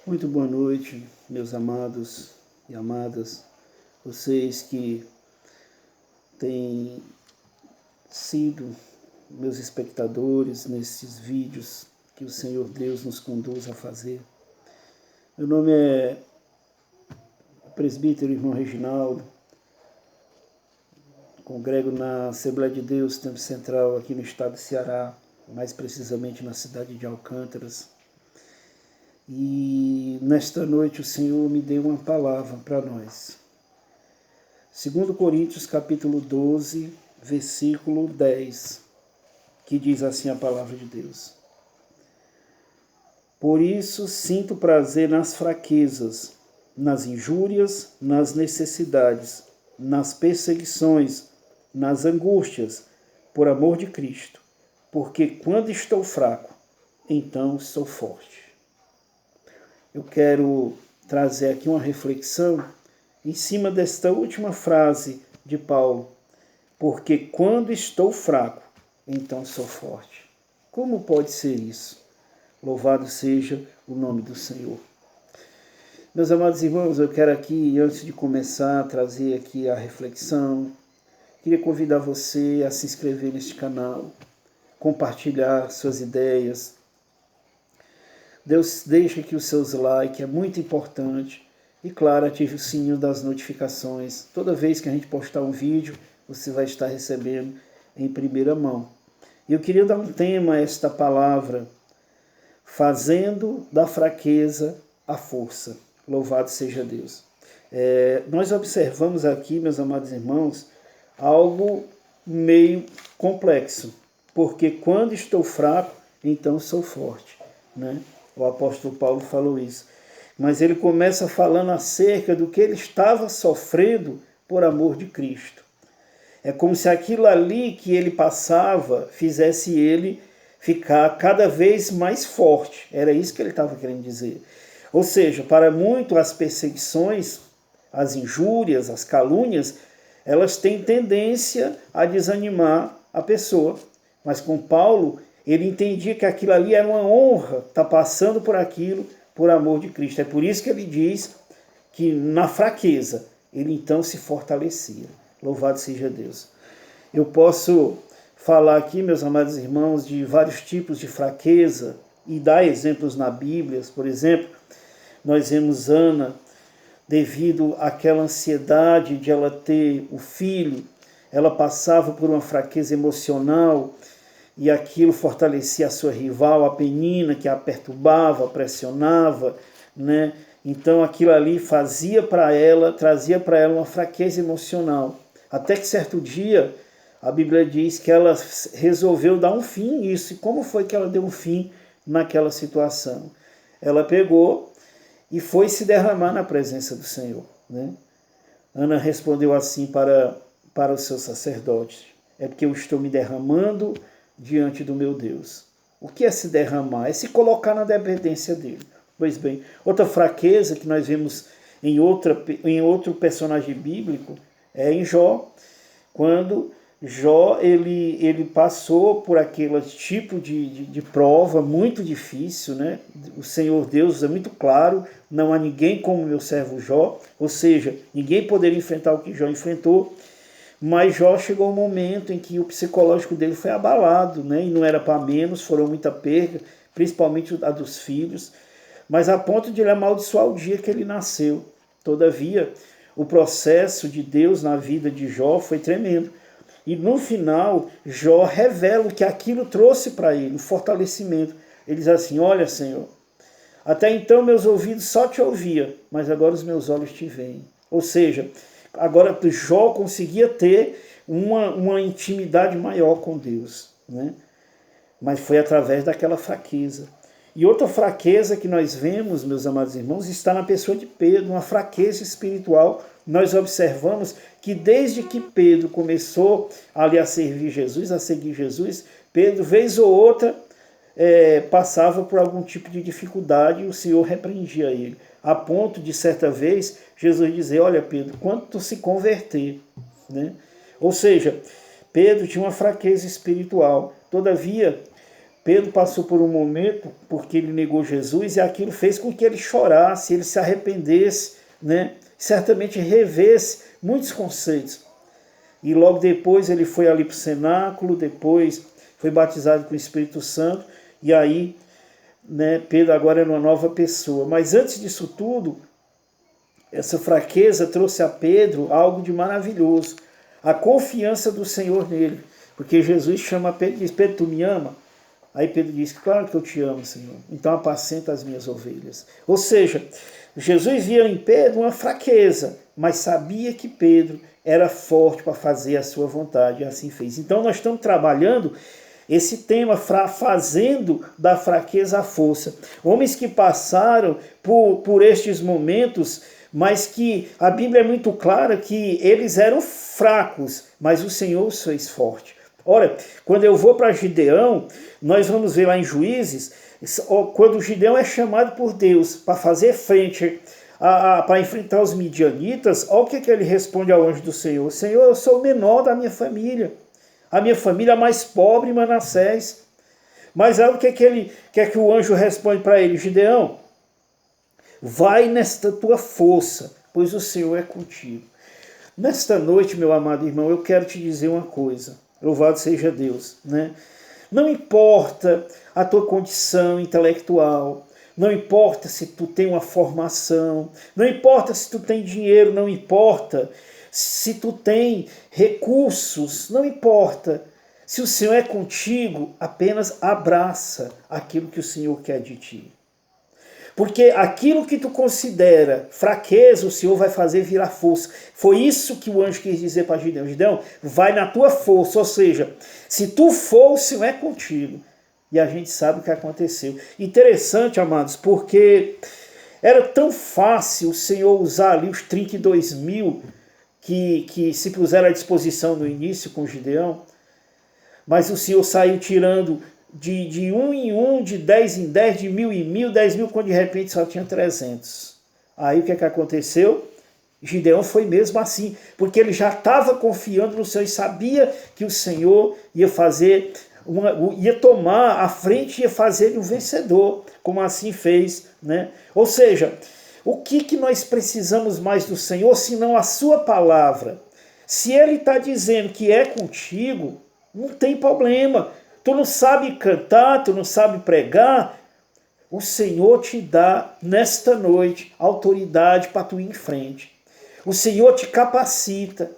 Muito boa noite, meus amados e amadas, vocês que têm sido meus espectadores nesses vídeos que o Senhor Deus nos conduz a fazer. Meu nome é presbítero irmão Reginaldo, congrego na Assembleia de Deus, Tempo Central, aqui no estado de Ceará, mais precisamente na cidade de Alcântaras. E nesta noite o Senhor me deu uma palavra para nós. 2 Coríntios capítulo 12, versículo 10, que diz assim a palavra de Deus. Por isso sinto prazer nas fraquezas, nas injúrias, nas necessidades, nas perseguições, nas angústias, por amor de Cristo, porque quando estou fraco, então sou forte. Eu quero trazer aqui uma reflexão em cima desta última frase de Paulo, porque quando estou fraco, então sou forte. Como pode ser isso? Louvado seja o nome do Senhor. Meus amados irmãos, eu quero aqui, antes de começar, trazer aqui a reflexão. Queria convidar você a se inscrever neste canal, compartilhar suas ideias. Deus deixa aqui os seus likes, é muito importante. E claro, ative o sininho das notificações. Toda vez que a gente postar um vídeo, você vai estar recebendo em primeira mão. E eu queria dar um tema a esta palavra, fazendo da fraqueza a força. Louvado seja Deus. Nós observamos aqui, meus amados irmãos, algo meio complexo. Porque quando estou fraco, então sou forte, né? O apóstolo Paulo falou isso. Mas ele começa falando acerca do que ele estava sofrendo por amor de Cristo. É como se aquilo ali que ele passava fizesse ele ficar cada vez mais forte. Era isso que ele estava querendo dizer. Ou seja, para muito as perseguições, as injúrias, as calúnias, elas têm tendência a desanimar a pessoa. Mas com Paulo, ele entendia que aquilo ali era uma honra, estar passando por aquilo por amor de Cristo. É por isso que ele diz que na fraqueza, ele então se fortalecia. Louvado seja Deus. Eu posso falar aqui, meus amados irmãos, de vários tipos de fraqueza e dar exemplos na Bíblia. Por exemplo, nós vemos Ana, devido àquela ansiedade de ela ter o filho, ela passava por uma fraqueza emocional, e aquilo fortalecia a sua rival, a Penina, que a perturbava, pressionava, né? Então aquilo ali trazia para ela uma fraqueza emocional. Até que certo dia, a Bíblia diz que ela resolveu dar um fim nisso. E como foi que ela deu um fim naquela situação? Ela pegou e foi se derramar na presença do Senhor, né? Ana respondeu assim para o seu sacerdote: é porque eu estou me derramando diante do meu Deus. O que é se derramar? É se colocar na dependência dele. Pois bem, outra fraqueza que nós vemos em outro personagem bíblico é em Jó, quando Jó ele passou por aquele tipo de prova muito difícil, né? O Senhor Deus é muito claro, não há ninguém como meu servo Jó, ou seja, ninguém poderia enfrentar o que Jó enfrentou. Mas Jó chegou um momento em que o psicológico dele foi abalado, né? E não era para menos, foram muita perda, principalmente a dos filhos, mas a ponto de ele amaldiçoar o dia que ele nasceu. Todavia, o processo de Deus na vida de Jó foi tremendo. E no final, Jó revela o que aquilo trouxe para ele, o fortalecimento. Ele diz assim: olha, Senhor, até então meus ouvidos só te ouviam, mas agora os meus olhos te veem. Ou seja, agora Jó conseguia ter uma intimidade maior com Deus, né? Mas foi através daquela fraqueza. E outra fraqueza que nós vemos, meus amados irmãos, está na pessoa de Pedro, uma fraqueza espiritual. Nós observamos que desde que Pedro começou ali a servir Jesus, a seguir Jesus, Pedro, vez ou outra, passava por algum tipo de dificuldade e o Senhor repreendia ele. A ponto de, certa vez, Jesus dizer: olha, Pedro, quando tu se converter, né? Ou seja, Pedro tinha uma fraqueza espiritual. Todavia, Pedro passou por um momento, porque ele negou Jesus, e aquilo fez com que ele chorasse, ele se arrependesse, né? Certamente revesse muitos conceitos. E logo depois ele foi ali para o cenáculo, depois foi batizado com o Espírito Santo, e aí, né, Pedro agora era uma nova pessoa. Mas antes disso tudo, essa fraqueza trouxe a Pedro algo de maravilhoso, a confiança do Senhor nele. Porque Jesus chama Pedro e diz: Pedro, tu me ama? Aí Pedro diz: claro que eu te amo, Senhor. Então apacenta as minhas ovelhas. Ou seja, Jesus via em Pedro uma fraqueza, mas sabia que Pedro era forte para fazer a sua vontade, e assim fez. Então nós estamos trabalhando esse tema, fazendo da fraqueza a força. Homens que passaram por estes momentos, mas que a Bíblia é muito clara que eles eram fracos, mas o Senhor os fez forte. Ora, quando eu vou para Gideão, nós vamos ver lá em Juízes, quando Gideão é chamado por Deus para fazer frente, para enfrentar os midianitas, olha o que ele responde ao anjo do Senhor: Senhor, eu sou o menor da minha família, a minha família é mais pobre em Manassés. Mas olha o que o anjo responde para ele: Gideão, vai nesta tua força, pois o Senhor é contigo. Nesta noite, meu amado irmão, eu quero te dizer uma coisa. Louvado seja Deus, né? Não importa a tua condição intelectual, não importa se tu tem uma formação, não importa se tu tem dinheiro, não importa se tu tem recursos, não importa. Se o Senhor é contigo, apenas abraça aquilo que o Senhor quer de ti. Porque aquilo que tu considera fraqueza, o Senhor vai fazer virar força. Foi isso que o anjo quis dizer para Gideão. Gideão, vai na tua força. Ou seja, se tu for, o Senhor é contigo. E a gente sabe o que aconteceu. Interessante, amados, porque era tão fácil o Senhor usar ali os 32 mil que se puseram à disposição no início com Gideão. Mas o Senhor saiu tirando de um em um, de 10 em 10, de 1000 em 1000, 10 mil, quando de repente só tinha 300. Aí o que aconteceu? Gideão foi mesmo assim, porque ele já estava confiando no Senhor e sabia que o Senhor ia fazer, ia tomar a frente e ia fazer ele um vencedor, como assim fez, né? Ou seja, o que nós precisamos mais do Senhor, senão a sua palavra? Se ele está dizendo que é contigo, não tem problema. Tu não sabe cantar, tu não sabe pregar, o Senhor te dá nesta noite autoridade para tu ir em frente. O Senhor te capacita.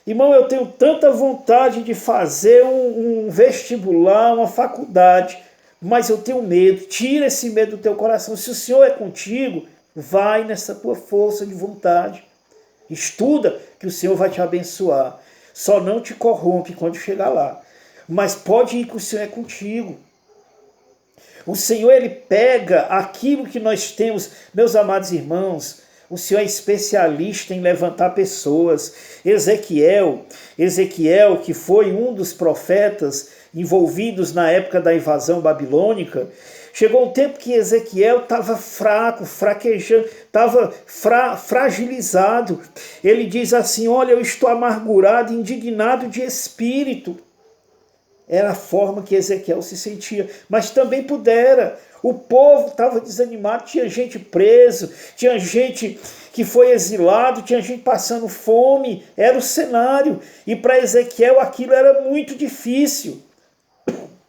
Irmão, eu tenho tanta vontade de fazer um vestibular, uma faculdade, mas eu tenho medo. Tira esse medo do teu coração. Se o Senhor é contigo, vai nessa tua força de vontade. Estuda que o Senhor vai te abençoar. Só não te corrompe quando chegar lá. Mas pode ir que o Senhor é contigo. O Senhor, ele pega aquilo que nós temos, meus amados irmãos. O Senhor é especialista em levantar pessoas. Ezequiel, que foi um dos profetas envolvidos na época da invasão babilônica, chegou um tempo que Ezequiel estava fraco, fraquejando, estava fragilizado. Ele diz assim: olha, eu estou amargurado, indignado de espírito. Era a forma que Ezequiel se sentia, mas também pudera. O povo estava desanimado, tinha gente preso, tinha gente que foi exilado, tinha gente passando fome, era o cenário. E para Ezequiel aquilo era muito difícil.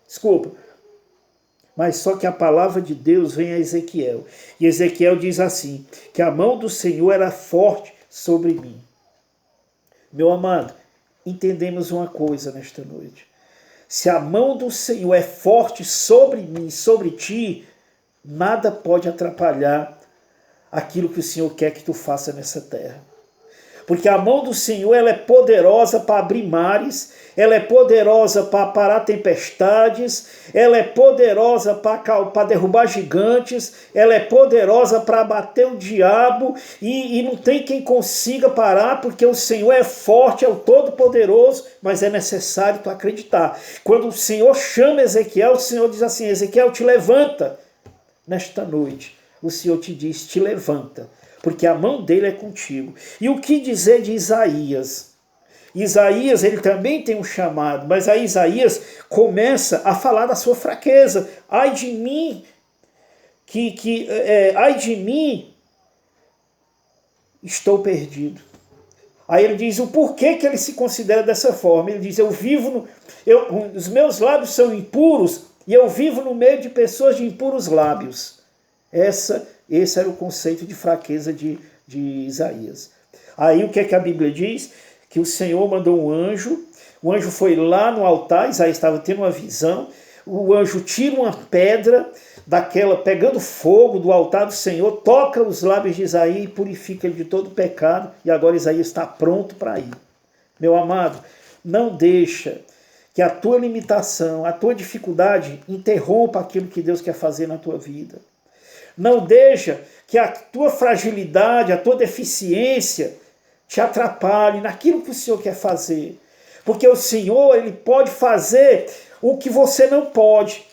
Desculpa. Mas só que a palavra de Deus vem a Ezequiel. E Ezequiel diz assim, que a mão do Senhor era forte sobre mim. Meu amado, entendemos uma coisa nesta noite. Se a mão do Senhor é forte sobre mim, sobre ti, nada pode atrapalhar aquilo que o Senhor quer que tu faça nessa terra. Porque a mão do Senhor, ela é poderosa para abrir mares, ela é poderosa para parar tempestades, ela é poderosa para derrubar gigantes, ela é poderosa para abater o diabo, e não tem quem consiga parar, porque o Senhor é forte, é o Todo-Poderoso, mas é necessário tu acreditar. Quando o Senhor chama Ezequiel, o Senhor diz assim: Ezequiel, te levanta. Nesta noite, o Senhor te diz: te levanta, porque a mão dele é contigo. E o que dizer de Isaías? Isaías, ele também tem um chamado, mas aí Isaías começa a falar da sua fraqueza. Ai de mim, ai de mim, estou perdido. Aí ele diz o porquê que ele se considera dessa forma. Ele diz, os meus lábios são impuros e eu vivo no meio de pessoas de impuros lábios. Esse era o conceito de fraqueza de Isaías. Aí o que é que a Bíblia diz? Que o Senhor mandou um anjo, o anjo foi lá no altar, Isaías estava tendo uma visão, o anjo tira uma pedra daquela, pegando fogo do altar do Senhor, toca os lábios de Isaías e purifica ele de todo pecado, e agora Isaías está pronto para ir. Meu amado, não deixa que a tua limitação, a tua dificuldade interrompa aquilo que Deus quer fazer na tua vida. Não deixa que a tua fragilidade, a tua deficiência te atrapalhe naquilo que o Senhor quer fazer. Porque o Senhor, ele pode fazer o que você não pode.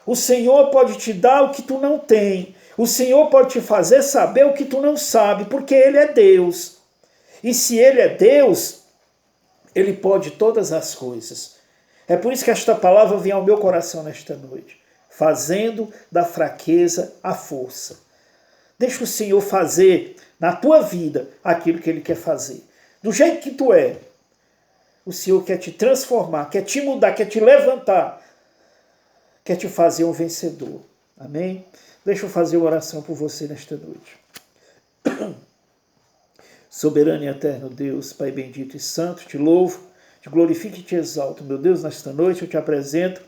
O Senhor pode te dar o que tu não tem. O Senhor pode te fazer saber o que tu não sabe, porque Ele é Deus. E se Ele é Deus, Ele pode todas as coisas. É por isso que esta palavra vem ao meu coração nesta noite. Fazendo da fraqueza a força. Deixa o Senhor fazer na tua vida aquilo que Ele quer fazer. Do jeito que tu é. O Senhor quer te transformar, quer te mudar, quer te levantar. Quer te fazer um vencedor. Amém? Deixa eu fazer uma oração por você nesta noite. Soberano e eterno Deus, Pai bendito e santo, te louvo, te glorifico e te exalto. Meu Deus, nesta noite eu te apresento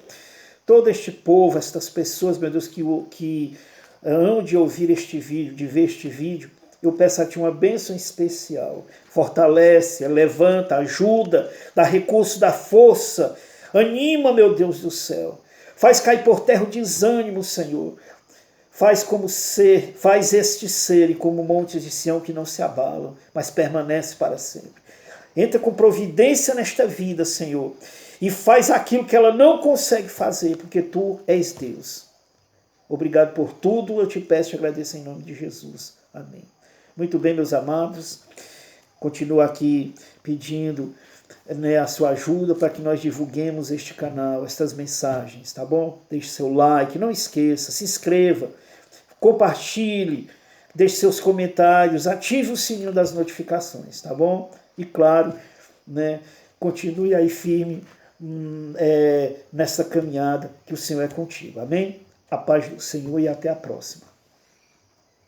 todo este povo, estas pessoas, meu Deus, que hão de ouvir este vídeo, de ver este vídeo. Eu peço a Ti uma bênção especial. Fortalece, levanta, ajuda, dá recurso, dá força. Anima, meu Deus do céu. Faz cair por terra o desânimo, Senhor. Faz este ser e como montes de Sião que não se abalam, mas permanece para sempre. Entra com providência nesta vida, Senhor, e faz aquilo que ela não consegue fazer, porque Tu és Deus. Obrigado por tudo, eu te peço e te agradeço em nome de Jesus. Amém. Muito bem, meus amados, continuo aqui pedindo a sua ajuda para que nós divulguemos este canal, estas mensagens, tá bom? Deixe seu like, não esqueça, se inscreva, compartilhe, deixe seus comentários, ative o sininho das notificações, tá bom? E claro, continue aí firme nessa caminhada que o Senhor é contigo, amém? A paz do Senhor e até a próxima.